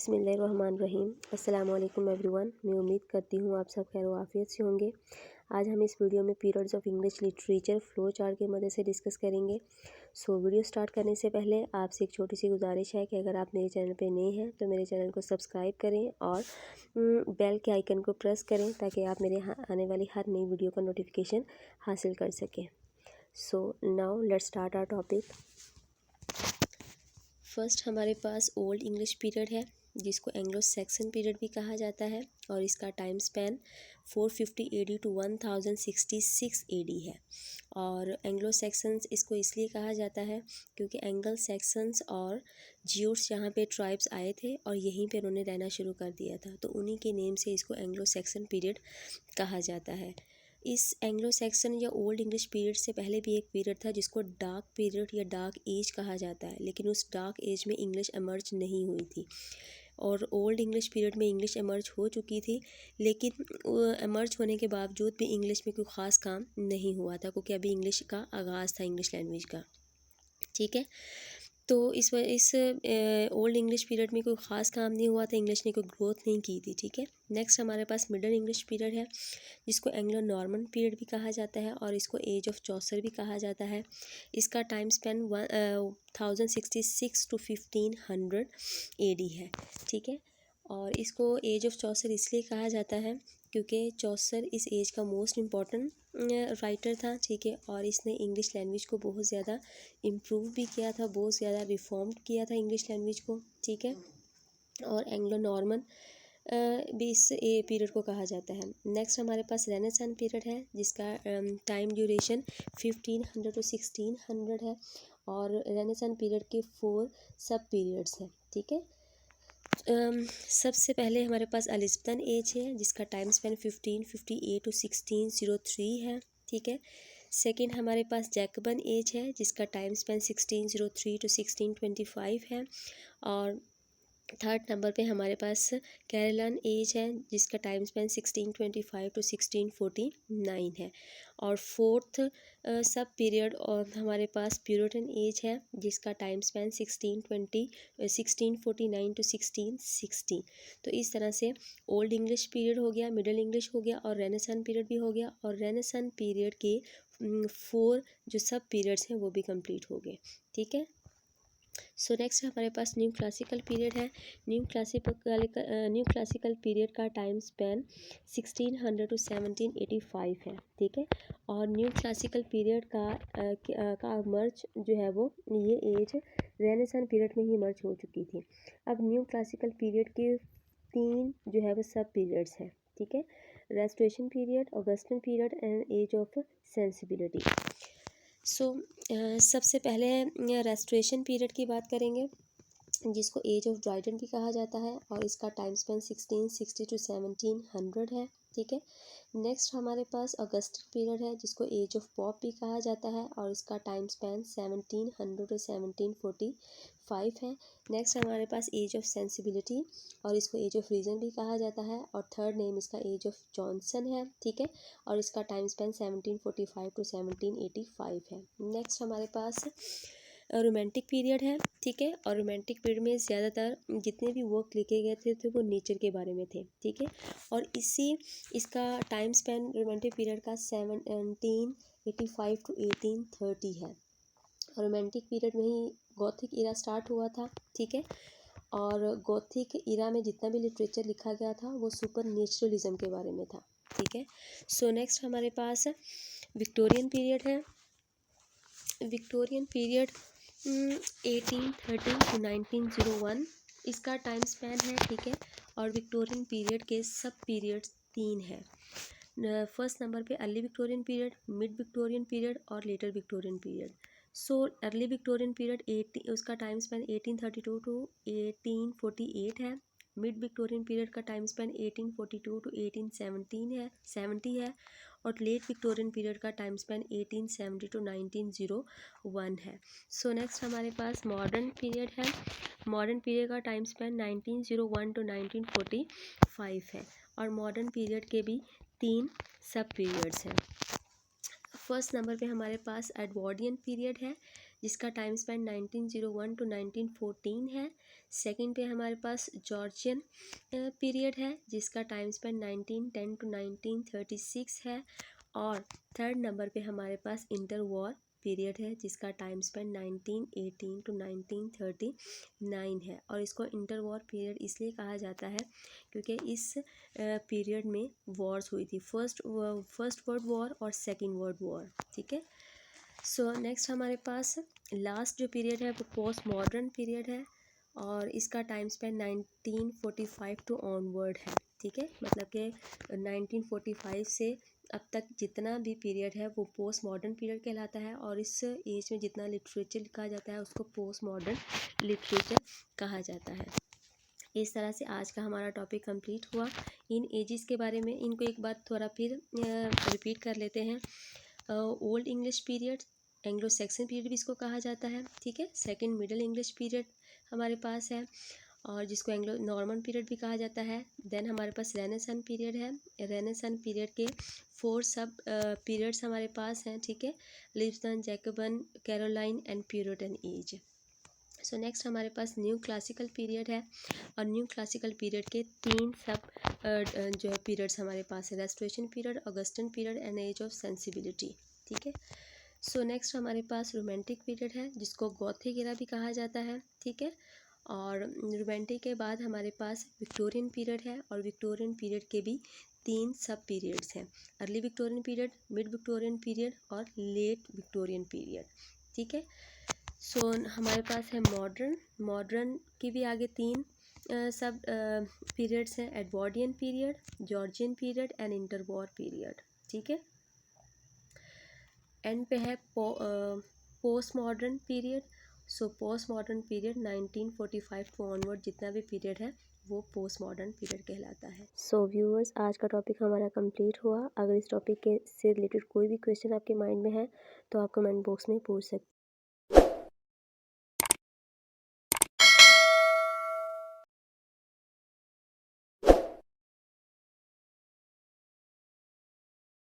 बिस्मिल्लाहिर्रहमानिर्रहीम। अस्सलाम वालेकुम एवरीवन। मैं उम्मीद करती हूँ आप सब खैर आफियत से होंगे। आज हम इस वीडियो में periods of English literature flow chart की मदद से डिस्कस करेंगे। वीडियो स्टार्ट करने से पहले आपसे एक छोटी सी गुजारिश है कि अगर आप मेरे चैनल पे नए हैं तो मेरे चैनल को सब्सक्राइब करें और बेल के आइकन को प्रेस करें ताकि आप मेरे आने वाली हर नई वीडियो का नोटिफिकेशन हासिल कर सकें। Now let's start our topic. First हमारे पास ओल्ड इंग्लिश पीरियड है जिसको एंग्लो सैक्सन पीरियड भी कहा जाता है और इसका time span 450 AD to 1066 AD है। और एंग्लो सैक्सन्स इसको इसलिए कहा जाता है क्योंकि एंगल सैक्सन्स और ज्यूट्स यहाँ पे ट्राइब्स आए थे और यहीं पे उन्होंने रहना शुरू कर दिया था, तो उन्हीं के नेम से इसको एंग्लो सैक्सन पीरियड कहा जाता है। इस एंग्लो सैक्सन या ओल्ड इंग्लिश पीरियड से पहले भी एक पीरियड था जिसको डार्क पीरियड या डार्क एज कहा जाता है, लेकिन उस डार्क एज में इंग्लिश एमर्ज नहीं हुई थी। और ओल्ड इंग्लिश पीरियड में इंग्लिश एमर्ज हो चुकी थी, लेकिन एमर्ज होने के बावजूद भी इंग्लिश में कोई ख़ास काम नहीं हुआ था क्योंकि अभी इंग्लिश का आगाज़ था, इंग्लिश लैंग्वेज का। ठीक है, तो इस ओल्ड इंग्लिश पीरियड में कोई ख़ास काम नहीं हुआ था, इंग्लिश ने कोई ग्रोथ नहीं की थी। ठीक है, नेक्स्ट हमारे पास मिडल इंग्लिश पीरियड है जिसको एंग्लो नॉर्मन पीरियड भी कहा जाता है और इसको एज ऑफ चौसर भी कहा जाता है। इसका टाइम स्पेन 1066 टू 1500 AD है। ठीक है, और इसको एज ऑफ चौसर इसलिए कहा जाता है क्योंकि चौसर इस एज का मोस्ट इम्पॉर्टेंट राइटर था। ठीक है, और इसने इंग्लिश लैंग्वेज को बहुत ज़्यादा इम्प्रूव भी किया था, बहुत ज़्यादा रिफॉर्म्ड किया था इंग्लिश लैंग्वेज को। ठीक है, और एंग्लो नॉर्मन भी इस पीरियड को कहा जाता है। नेक्स्ट हमारे पास रेनेसांस पीरियड है जिसका टाइम ड्यूरेशन 1500 टू 1600 है और रेनेसांस पीरियड के 4 सब पीरियड्स हैं। ठीक है, सबसे पहले हमारे पास एलिज़ाबेथन एज है जिसका टाइम स्पेन 1558 टू 1603 है। ठीक है, सेकंड हमारे पास जैकबन एज है जिसका टाइम स्पेन 1603 टू 1625 है। और थर्ड नंबर पे हमारे पास कैरोलिन एज है जिसका टाइम स्पेन 1625 टू 1649 है। और फोर्थ सब पीरियड और हमारे पास प्यूरिटन एज है जिसका टाइम स्पेन 1649 टू 1660। तो इस तरह से ओल्ड इंग्लिश पीरियड हो गया, मिडिल इंग्लिश हो गया और रेनेसांस पीरियड भी हो गया, और रेनेसांस पीरियड के 4 जो सब पीरियड्स हैं वो भी कंप्लीट हो गए। ठीक है, नेक्स्ट हमारे पास न्यू क्लासिकल पीरियड है। न्यू क्लासिकल पीरियड का टाइम स्पेन 1600 टू 1785 है। ठीक है, और न्यू क्लासिकल पीरियड का मर्ज जो है वो ये एज रेनेसांस पीरियड में ही मर्ज हो चुकी थी। अब न्यू क्लासिकल पीरियड के 3 जो है वो सब पीरियड्स हैं। ठीक है, restoration period, Augustan period and age of sensibility. सबसे पहले रेस्टोरेशन पीरियड की बात करेंगे जिसको एज ऑफ ड्राइडन भी कहा जाता है और इसका टाइम स्पेन 1660 टू 1700 है। ठीक है, नेक्स्ट हमारे पास अगस्टन पीरियड है जिसको एज ऑफ पॉप भी कहा जाता है और इसका टाइम स्पेन 1700 टू 1745 है। नेक्स्ट हमारे पास एज ऑफ सेंसिबिलिटी और इसको एज ऑफ रीजन भी कहा जाता है और थर्ड नेम इसका एज ऑफ जॉनसन है। ठीक है, और इसका टाइम स्पेन 1745 टू 1785 है। नेक्स्ट हमारे पास रोमांटिक पीरियड है। ठीक है, और रोमांटिक पीरियड में ज़्यादातर जितने भी वर्क लिखे गए थे वो नेचर के बारे में थे। ठीक है, और इसका टाइम स्पेन रोमांटिक पीरियड का 1785 टू 1830 है। रोमांटिक पीरियड में ही गॉथिक इरा स्टार्ट हुआ था। ठीक है, और गॉथिक इरा में जितना भी लिटरेचर लिखा गया था वो सुपर नेचुरलिज्म के बारे में था। ठीक है, नेक्स्ट हमारे पास विक्टोरियन पीरियड है। विक्टोरियन पीरियड 1830 टू 1901 इसका टाइम स्पैन है। ठीक है, और विक्टोरियन पीरियड के सब पीरियड्स 3 हैं। फर्स्ट नंबर पे early Victorian period, mid Victorian period और later Victorian period. Early Victorian period उसका टाइम स्पैन 1832 टू 1848 है। मिड विक्टोरियन पीरियड का टाइम स्पैन 1842 टू 1870 है और लेट विक्टोरियन पीरियड का टाइम स्पैन 1870 टू 1901 है। नेक्स्ट हमारे पास मॉडर्न पीरियड है। मॉडर्न पीरियड का टाइम स्पैन 1901 टू 1945 है और मॉडर्न पीरियड के भी 3 सब पीरियड्स हैं। फर्स्ट नंबर पे हमारे पास एडवर्डियन पीरियड है जिसका टाइम स्पेन 1901 टू 1914 है। सेकंड पे हमारे पास जॉर्जियन पीरियड है, जिसका टाइम स्पेन 1910 टू 1936 है। और थर्ड नंबर पे हमारे पास इंटर वॉर पीरियड है, जिसका टाइम स्पेन 1918 टू 1939 है। और इसको इंटर वॉर पीरियड इसलिए कहा जाता है क्योंकि इस पीरियड में वॉर्स हुई थी, फर्स्ट वर्ल्ड वॉर और सेकेंड वर्ल्ड वॉर। ठीक है। सो नेक्स्ट हमारे पास लास्ट जो पीरियड है वो पोस्ट मॉडर्न पीरियड है, और इसका टाइम स्पेन 1945 टू ऑनवर्ड है। ठीक है, मतलब कि 1945 से अब तक जितना भी पीरियड है वो पोस्ट मॉडर्न पीरियड कहलाता है, और इस एज में जितना लिटरेचर लिखा जाता है उसको पोस्ट मॉडर्न लिटरेचर कहा जाता है। इस तरह से आज का हमारा टॉपिक कंप्लीट हुआ। इन एजेस के बारे में इनको एक बार थोड़ा फिर रिपीट कर लेते हैं। Old English period, Anglo Saxon period भी इसको कहा जाता है। ठीक है। सेकंड मिडिल इंग्लिश पीरियड हमारे पास है, और जिसको एंग्लो नॉर्मन पीरियड भी कहा जाता है। देन हमारे पास रेनेसां पीरियड है। रेनेसां पीरियड के 4 सब पीरियड्स हमारे पास हैं। ठीक है। Elizabethan, Jacobean, Caroline and Puritan age. So next हमारे पास न्यू क्लासिकल पीरियड है, और न्यू क्लासिकल पीरियड के 3 सब जो है पीरियड्स हमारे पास है। Restoration period, Augustan period and age of sensibility. ठीक है। सो नेक्स्ट हमारे पास रोमांटिक पीरियड है, जिसको गॉथिक एरा भी कहा जाता है। ठीक है। और रोमांटिक के बाद हमारे पास विक्टोरियन पीरियड है, और विक्टोरियन पीरियड के भी 3 सब पीरियड्स हैं। Early Victorian period, mid Victorian period और लेट विक्टोरियन पीरियड। ठीक है। सो हमारे पास है मॉडर्न की भी आगे 3 सब पीरियड्स हैं। Edwardian period, Georgian period and interwar period. ठीक है। एंड पे है post modern period. So post modern period 1945 to onward जितना भी पीरियड है वो पोस्ट मॉडर्न पीरियड कहलाता है। सो व्यूअर्स, आज का टॉपिक हमारा कंप्लीट हुआ। अगर इस टॉपिक के से रिलेटेड कोई भी क्वेश्चन आपके माइंड में है तो आप कमेंट बॉक्स में पूछ सकते हैं।